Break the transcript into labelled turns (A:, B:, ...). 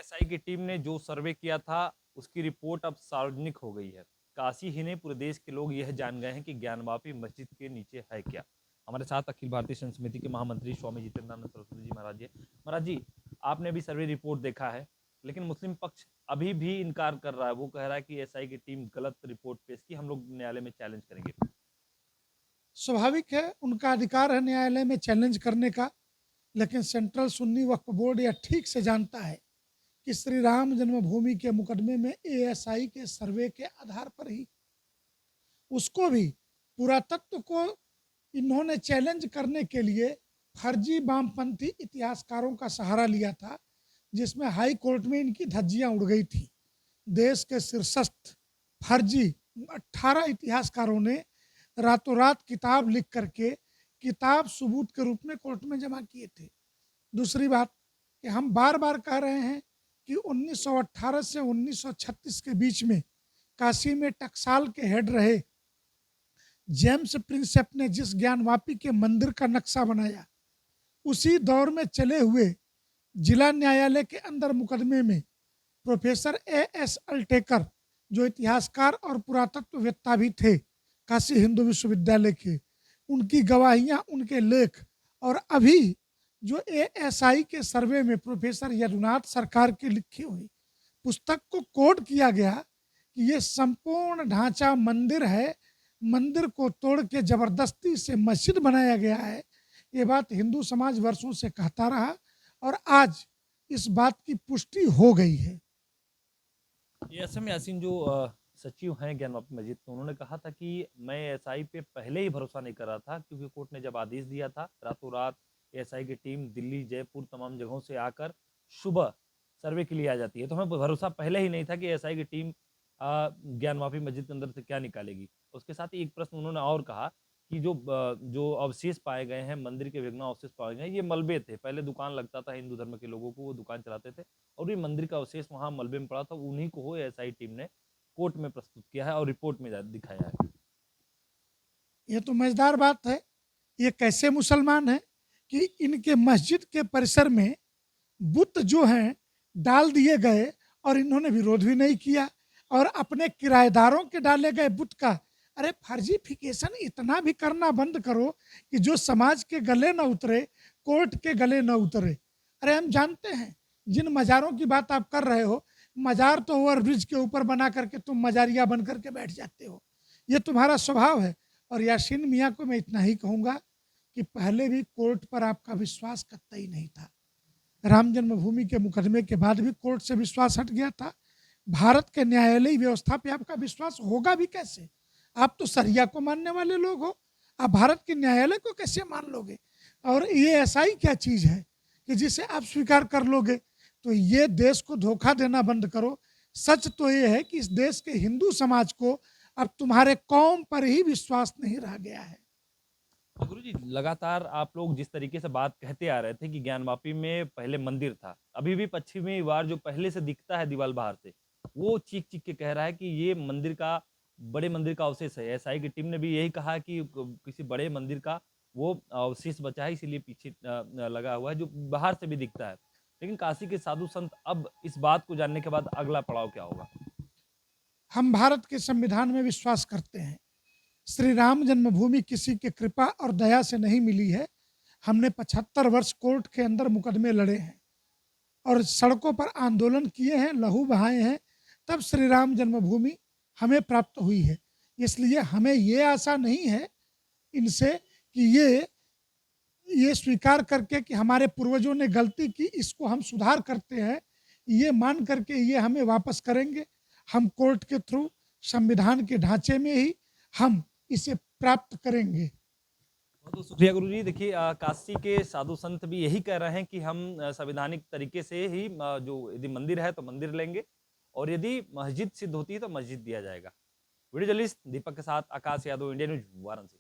A: ASI की team ने जो सर्वे किया था उसकी रिपोर्ट अब सार्वजनिक हो गई है। काशी ही नहीं पूरे देश के लोग यह जान गए हैं कि ज्ञानवापी मस्जिद के नीचे है क्या। हमारे साथ अखिल भारतीय संत समिति के महामंत्री स्वामी जितेंद्रानंद सरस्वती जी महाराज जी। महाराज जी, आपने भी सर्वे रिपोर्ट देखा है, लेकिन मुस्लिम पक्ष अभी भी इनकार कर रहा है। वो कह रहा है कि एएसआई की टीम गलत रिपोर्ट पेश की, हम लोग न्यायालय में चैलेंज करेंगे।
B: स्वाभाविक है, उनका अधिकार है न्यायालय में चैलेंज करने का। लेकिन सेंट्रल सुन्नी वक्फ बोर्ड यह ठीक से जानता है कि श्री राम जन्मभूमि के मुकदमे में एएसआई के सर्वे के आधार पर ही उसको भी पुरातत्व को इन्होंने चैलेंज करने के लिए फर्जी वामपंथी इतिहासकारों का सहारा लिया था, जिसमें हाई कोर्ट में इनकी धज्जियां उड़ गई थी। देश के शीर्षस्थ फर्जी 18 इतिहासकारों ने रातों रात किताब लिख करके किताब सबूत के रूप में कोर्ट में जमा किए थे। दूसरी बात कि हम बार बार कह रहे हैं कि 1918 से 1936 के बीच में काशी में टकसाल के हेड रहे जेम्स प्रिंसेप ने जिस ज्ञानवापी के मंदिर का नक्शा बनाया, उसी दौर में चले हुए जिला न्यायालय के अंदर मुकदमे में प्रोफेसर एएस अल्टेकर, जो इतिहासकार और पुरातत्ववेत्ता भी थे काशी हिंदू विश्वविद्यालय के, उनकी गवाहियां, उनके लेख, और अभी जो एएसआई के सर्वे में प्रोफेसर यदुनाथ सरकार की लिखी हुई पुस्तक को कोट किया गया कि ये संपूर्ण ढांचा मंदिर है, मंदिर को तोड़ के जबरदस्ती से मस्जिद बनाया गया है। ये बात हिंदू समाज वर्षों से कहता रहा और आज इस बात की पुष्टि हो गई है।
A: एएसएम यासीन जो सचिव हैं ज्ञानवापी मस्जिद के, उन्होंने कहा था कि मैं एएसआई पे पहले ही भरोसा नहीं कर रहा था, क्योंकि कोर्ट ने जब आदेश दिया था रातों रात एएसआई की टीम दिल्ली, जयपुर, तमाम जगहों से आकर सुबह सर्वे के लिए आ जाती है, तो हमें भरोसा पहले ही नहीं था कि एएसआई की टीम ज्ञानवापी मस्जिद के अंदर से क्या निकालेगी। उसके साथ ही एक प्रश्न उन्होंने और कहा कि जो अवशेष पाए गए हैं, मंदिर के विघ्न अवशेष पाए गए हैं, ये मलबे थे। पहले दुकान लगता था हिंदू धर्म के लोगों को, वो दुकान चलाते थे, और ये मंदिर का अवशेष वहाँ मलबे में पड़ा था। उन्हीं को एएसआई टीम ने कोर्ट में प्रस्तुत किया है और रिपोर्ट में दिखाया है।
B: ये तो मजेदार बात है। ये कैसे मुसलमान हैं कि इनके मस्जिद के परिसर में बुत जो हैं डाल दिए गए और इन्होंने विरोध भी नहीं किया, और अपने किराएदारों के डाले गए बुत का, अरे फर्जीफिकेशन इतना भी करना बंद करो कि जो समाज के गले न उतरे, कोर्ट के गले न उतरे। अरे हम जानते हैं जिन मज़ारों की बात आप कर रहे हो, मज़ार तो ओवरब्रिज के ऊपर बना करके तुम मज़ारिया बन करके बैठ जाते हो, ये तुम्हारा स्वभाव है। और यासीन मियाँ को मैं इतना ही कहूँगा कि पहले भी कोर्ट पर आपका विश्वास कतई नहीं था। राम जन्मभूमि के मुकदमे के बाद भी कोर्ट से विश्वास हट गया था। भारत के न्यायालयी व्यवस्था पे आपका विश्वास होगा भी कैसे? आप तो शरिया को मानने वाले लोग हो, आप भारत के न्यायालय को कैसे मान लोगे? और ये एएसआई क्या चीज़ है कि जिसे आप स्वीकार कर लोगे? तो ये देश को धोखा देना बंद करो। सच तो ये है कि इस देश के हिंदू समाज को अब तुम्हारे कौम पर ही विश्वास नहीं रह गया है।
A: तो गुरुजी, लगातार आप लोग जिस तरीके से बात कहते आ रहे थे कि ज्ञानवापी में पहले मंदिर था, अभी भी पश्चिमी वार जो पहले से दिखता है दीवार बाहर से, वो चीख चीख के कह रहा है कि ये मंदिर का, बड़े मंदिर का अवशेष है। एएसआई की टीम ने भी यही कहा कि किसी बड़े मंदिर का वो अवशेष बचा है, इसीलिए पीछे लगा हुआ है, जो बाहर से भी दिखता है। लेकिन काशी के साधु संत अब इस बात को जानने के बाद अगला पड़ाव क्या होगा?
B: हम भारत के संविधान में विश्वास करते हैं। श्री राम जन्मभूमि किसी की कृपा और दया से नहीं मिली है। हमने 75 वर्ष कोर्ट के अंदर मुकदमे लड़े हैं और सड़कों पर आंदोलन किए हैं, लहू बहाए हैं, तब श्री राम जन्मभूमि हमें प्राप्त हुई है। इसलिए हमें ये आशा नहीं है इनसे कि ये स्वीकार करके कि हमारे पूर्वजों ने गलती की, इसको हम सुधार करते हैं, ये मान करके ये हमें वापस करेंगे। हम कोर्ट के थ्रू, संविधान के ढांचे में ही हम इसे प्राप्त करेंगे।
A: बहुत बहुत शुक्रिया गुरुजी। देखिए, काशी के साधु संत भी यही कह रहे हैं कि हम संवैधानिक तरीके से ही जो यदि मंदिर है तो मंदिर लेंगे, और यदि मस्जिद सिद्ध होती है तो मस्जिद दिया जाएगा। वीडियो जर्नलिस्ट दीपक के साथ आकाश यादव, इंडिया न्यूज, वाराणसी।